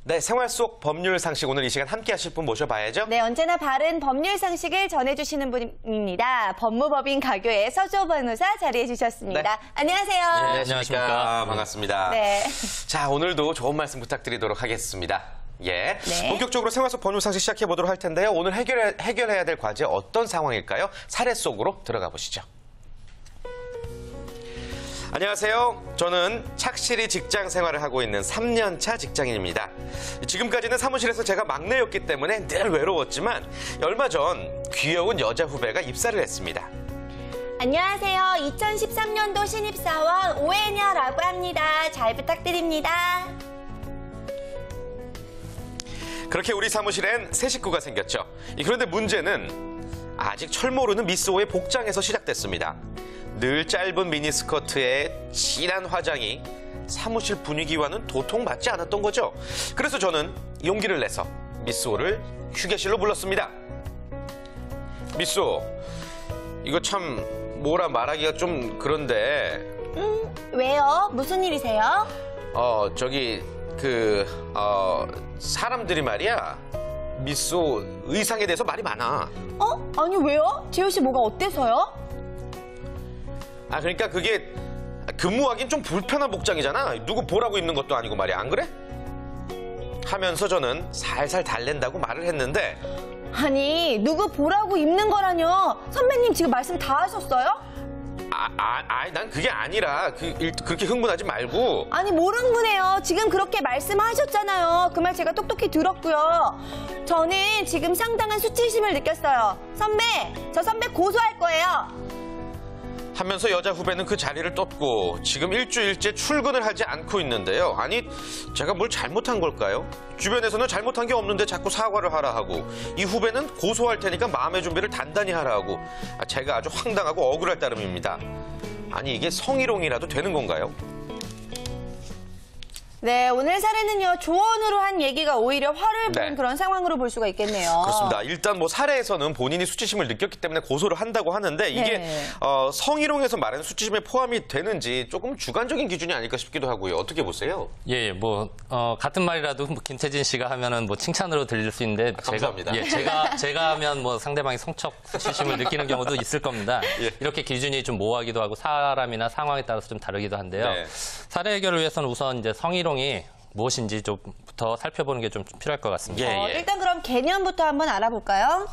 네, 생활 속 법률 상식 오늘 이 시간 함께 하실 분 모셔봐야죠. 네, 언제나 바른 법률 상식을 전해주시는 분입니다. 법무법인 가교의 서주호 변호사 자리해 주셨습니다. 네. 안녕하세요. 네, 안녕하십니까. 반갑습니다. 네. 자, 오늘도 좋은 말씀 부탁드리도록 하겠습니다. 예. 네. 본격적으로 생활 속 법률 상식 시작해 보도록 할 텐데요. 오늘 해결해야 될 과제 어떤 상황일까요? 사례 속으로 들어가 보시죠. 안녕하세요. 저는 착실히 직장 생활을 하고 있는 3년차 직장인입니다. 지금까지는 사무실에서 제가 막내였기 때문에 늘 외로웠지만 얼마 전 귀여운 여자 후배가 입사를 했습니다. 안녕하세요. 2013년도 신입사원 오해녀라고 합니다. 잘 부탁드립니다. 그렇게 우리 사무실엔 새 식구가 생겼죠. 그런데 문제는 아직 철 모르는 미스 O의 복장에서 시작됐습니다. 늘 짧은 미니스커트에 진한 화장이 사무실 분위기와는 도통 맞지 않았던 거죠. 그래서 저는 용기를 내서 미스 O를 휴게실로 불렀습니다. 미스 O, 이거 참 뭐라 말하기가 좀 그런데. 왜요? 무슨 일이세요? 사람들이 말이야, 미스 O 의상에 대해서 말이 많아. 아니 왜요? 지효 씨 뭐가 어때서요? 그러니까 그게 근무하긴 좀 불편한 복장이잖아. 누구 보라고 입는 것도 아니고 말이야. 안 그래? 하면서 저는 살살 달랜다고 말을 했는데. 아니 누구 보라고 입는 거라뇨? 선배님 지금 말씀 다 하셨어요? 난 그게 아니라 그렇게 흥분하지 말고. 아니 뭘 흥분해요. 지금 그렇게 말씀하셨잖아요. 그 말 제가 똑똑히 들었고요. 저는 지금 상당한 수치심을 느꼈어요. 선배, 저 선배 고소할 거예요. 하면서 여자 후배는 그 자리를 떴고 지금 일주일째 출근을 하지 않고 있는데요. 아니, 제가 뭘 잘못한 걸까요? 주변에서는 잘못한 게 없는데 자꾸 사과를 하라 하고, 이 후배는 고소할 테니까 마음의 준비를 단단히 하라 하고, 제가 아주 황당하고 억울할 따름입니다. 아니, 이게 성희롱이라도 되는 건가요? 네, 오늘 사례는요, 조언으로 한 얘기가 오히려 화를 부은 그런 상황으로 볼 수가 있겠네요. 그렇습니다. 일단 사례에서는 본인이 수치심을 느꼈기 때문에 고소를 한다고 하는데, 이게 성희롱에서 말하는 수치심에 포함이 되는지 조금 주관적인 기준이 아닐까 싶기도 하고요. 어떻게 보세요? 예, 같은 말이라도 김태진 씨가 하면은 칭찬으로 들릴 수 있는데, 감사합니다. 제가 하면 상대방이 성적 수치심을 느끼는 경우도 있을 겁니다. 예. 이렇게 기준이 좀 모호하기도 하고 사람이나 상황에 따라서 좀 다르기도 한데요. 네. 사례 해결을 위해서는 우선 이제 성희롱이 무엇인지 좀부터 살펴보는 게 좀 필요할 것 같습니다. 일단 그럼 개념부터 한번 알아볼까요?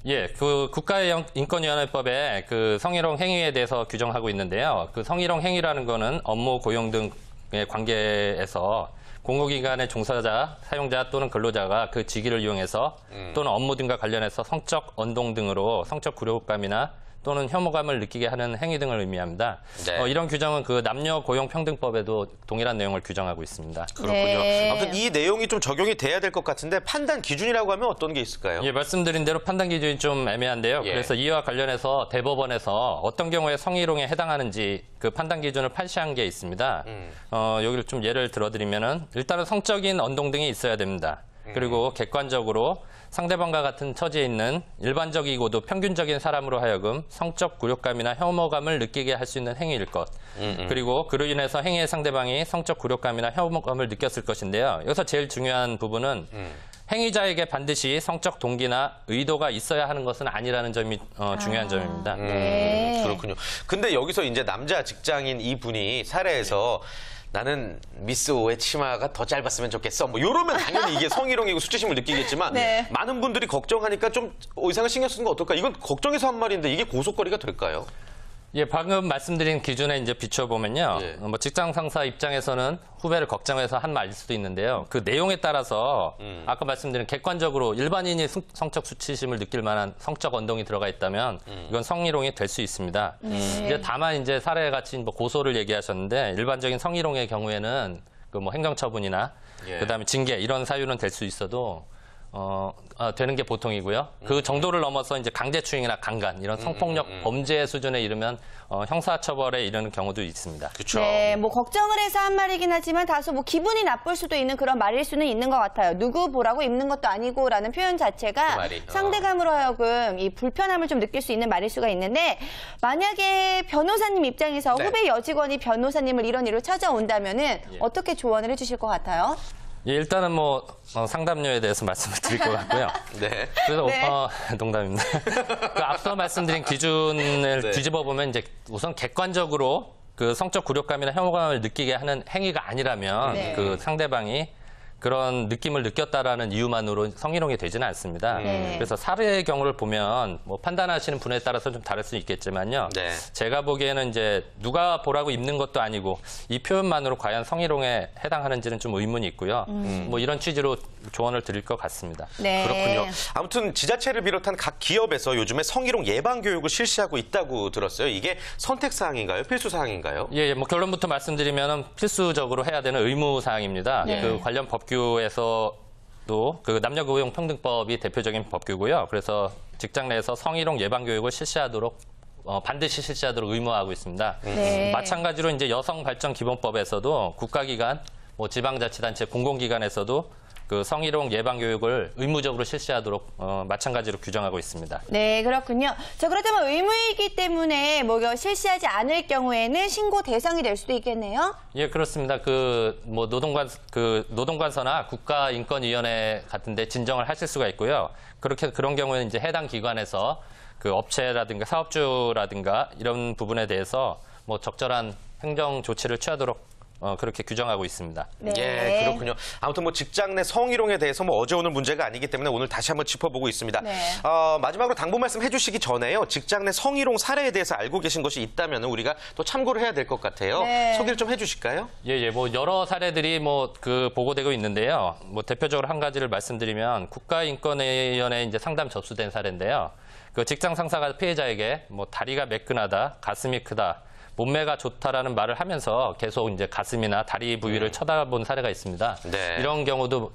예, 국가의 인권위원회법에 성희롱 행위에 대해서 규정하고 있는데요. 성희롱 행위라는 거는 업무, 고용 등의 관계에서 공공기관의 종사자, 사용자 또는 근로자가 그 직위를 이용해서 또는 업무 등과 관련해서 성적 언동 등으로 성적 굴욕감이나 또는 혐오감을 느끼게 하는 행위 등을 의미합니다. 네. 이런 규정은 남녀 고용평등법에도 동일한 내용을 규정하고 있습니다. 그렇군요. 네. 아무튼 이 내용이 좀 적용이 돼야 될 것 같은데, 판단 기준이라고 하면 어떤 게 있을까요? 예, 말씀드린 대로 판단 기준이 좀 애매한데요. 그래서 이와 관련해서 대법원에서 어떤 경우에 성희롱에 해당하는지 그 판단 기준을 판시한 게 있습니다. 여기를 좀 예를 들어드리면은, 일단은 성적인 언동 등이 있어야 됩니다. 그리고 객관적으로 상대방과 같은 처지에 있는 일반적이고도 평균적인 사람으로 하여금 성적 굴욕감이나 혐오감을 느끼게 할 수 있는 행위일 것. 그리고 그로 인해서 행위의 상대방이 성적 굴욕감이나 혐오감을 느꼈을 것인데요. 여기서 제일 중요한 부분은 행위자에게 반드시 성적 동기나 의도가 있어야 하는 것은 아니라는 점이 중요한 점입니다. 그렇군요. 근데 여기서 이제 남자 직장인 이분이 사례에서 나는 미스 O의 치마가 더 짧았으면 좋겠어. 이러면 당연히 이게 성희롱이고 수치심을 느끼겠지만, 많은 분들이 걱정하니까 좀 의상을 신경 쓰는 거 어떨까? 이건 걱정해서 한 말인데 이게 고소거리가 될까요? 예, 방금 말씀드린 기준에 이제 비춰보면요. 직장 상사 입장에서는 후배를 걱정해서 한 말일 수도 있는데요. 그 내용에 따라서 아까 말씀드린 객관적으로 일반인이 성적 수치심을 느낄 만한 성적 언동이 들어가 있다면 이건 성희롱이 될 수 있습니다. 이제 다만 이제 사례같이 고소를 얘기하셨는데, 일반적인 성희롱의 경우에는 행정처분이나 그다음에 징계 이런 사유는 될 수 있어도 되는 게 보통이고요. 그 정도를 넘어서 이제 강제추행이나 강간 이런 성폭력 범죄 수준에 이르면 형사처벌에 이르는 경우도 있습니다. 그렇죠. 네, 걱정을 해서 한 말이긴 하지만 다소 기분이 나쁠 수도 있는 그런 말일 수는 있는 것 같아요. 누구 보라고 입는 것도 아니고라는 표현 자체가 상대감으로 하여금 이 불편함을 좀 느낄 수 있는 말일 수가 있는데, 만약에 변호사님 입장에서 후배 여직원이 변호사님을 이런 일로 찾아온다면은 어떻게 조언을 해주실 것 같아요? 예, 일단은 뭐 상담료에 대해서 말씀을 드릴 것 같고요. 네. 그래서 네. 농담입니다. 그 앞서 말씀드린 기준을 네. 뒤집어 보면 이제 우선 객관적으로 그 성적 굴욕감이나 혐오감을 느끼게 하는 행위가 아니라면 네. 그 상대방이 그런 느낌을 느꼈다라는 이유만으로 성희롱이 되지는 않습니다. 네. 그래서 살해의 경우를 보면 뭐 판단하시는 분에 따라서 좀 다를 수 있겠지만요. 네. 제가 보기에는 이제 누가 보라고 입는 것도 아니고 이 표현만으로 과연 성희롱에 해당하는지는 좀 의문이 있고요. 뭐 이런 취지로 조언을 드릴 것 같습니다. 네. 그렇군요. 아무튼 지자체를 비롯한 각 기업에서 요즘에 성희롱 예방 교육을 실시하고 있다고 들었어요. 이게 선택 사항인가요? 필수 사항인가요? 예, 뭐 결론부터 말씀드리면 필수적으로 해야 되는 의무 사항입니다. 네. 그 관련 법규에서도 그 남녀고용평등법이 대표적인 법규고요. 그래서 직장 내에서 성희롱 예방 교육을 실시하도록 반드시 실시하도록 의무화하고 있습니다. 네. 마찬가지로 이제 여성발전기본법에서도 국가기관, 뭐 지방자치단체, 공공기관에서도 그 성희롱 예방 교육을 의무적으로 실시하도록 마찬가지로 규정하고 있습니다. 네, 그렇군요. 자, 그렇다면 의무이기 때문에 뭐 실시하지 않을 경우에는 신고 대상이 될 수도 있겠네요. 예, 그렇습니다. 그 뭐 노동관서나 국가인권위원회 같은데 진정을 하실 수가 있고요. 그런 경우에는 이제 해당 기관에서 그 업체라든가 사업주라든가 이런 부분에 대해서 뭐 적절한 행정 조치를 취하도록 그렇게 규정하고 있습니다. 네. 예, 그렇군요. 아무튼 뭐 직장 내 성희롱에 대해서 뭐 어제 오늘 문제가 아니기 때문에 오늘 다시 한번 짚어보고 있습니다. 네. 마지막으로 당부 말씀 해주시기 전에요. 직장 내 성희롱 사례에 대해서 알고 계신 것이 있다면 우리가 또 참고를 해야 될 것 같아요. 네. 소개를 좀 해주실까요? 예, 뭐 여러 사례들이 뭐 그 보고되고 있는데요. 뭐 대표적으로 한 가지를 말씀드리면 국가인권위원회 이제 상담 접수된 사례인데요. 그 직장 상사가 피해자에게 뭐 다리가 매끈하다, 가슴이 크다, 몸매가 좋다라는 말을 하면서 계속 이제 가슴이나 다리 부위를 쳐다본 사례가 있습니다. 네. 이런 경우도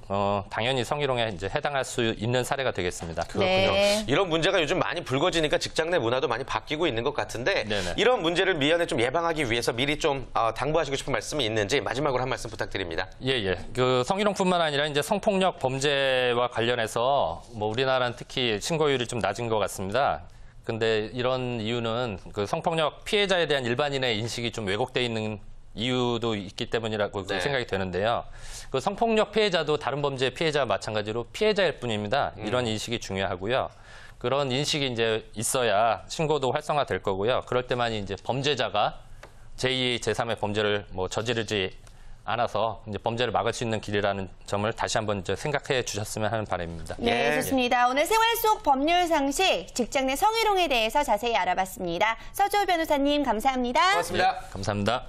당연히 성희롱에 이제 해당할 수 있는 사례가 되겠습니다. 네. 이런 문제가 요즘 많이 불거지니까 직장 내 문화도 많이 바뀌고 있는 것 같은데 네네. 이런 문제를 미연에 좀 예방하기 위해서 미리 좀 당부하시고 싶은 말씀이 있는지 마지막으로 한 말씀 부탁드립니다. 예. 그 성희롱뿐만 아니라 이제 성폭력 범죄와 관련해서 뭐 우리나라는 특히 신고율이 좀 낮은 것 같습니다. 근데 이런 이유는 그 성폭력 피해자에 대한 일반인의 인식이 좀 왜곡돼 있는 이유도 있기 때문이라고 네. 생각이 되는데요. 그 성폭력 피해자도 다른 범죄 피해자와 마찬가지로 피해자일 뿐입니다. 이런 인식이 중요하고요. 그런 인식이 이제 있어야 신고도 활성화될 거고요. 그럴 때만 이제 범죄자가 제2, 제3의 범죄를 뭐 저지르지 않아서 이제 범죄를 막을 수 있는 길이라는 점을 다시 한번 이제 생각해 주셨으면 하는 바람입니다. 네, 좋습니다. 오늘 생활 속 법률 상식, 직장 내 성희롱에 대해서 자세히 알아봤습니다. 서주호 변호사님 감사합니다. 고맙습니다. 감사합니다.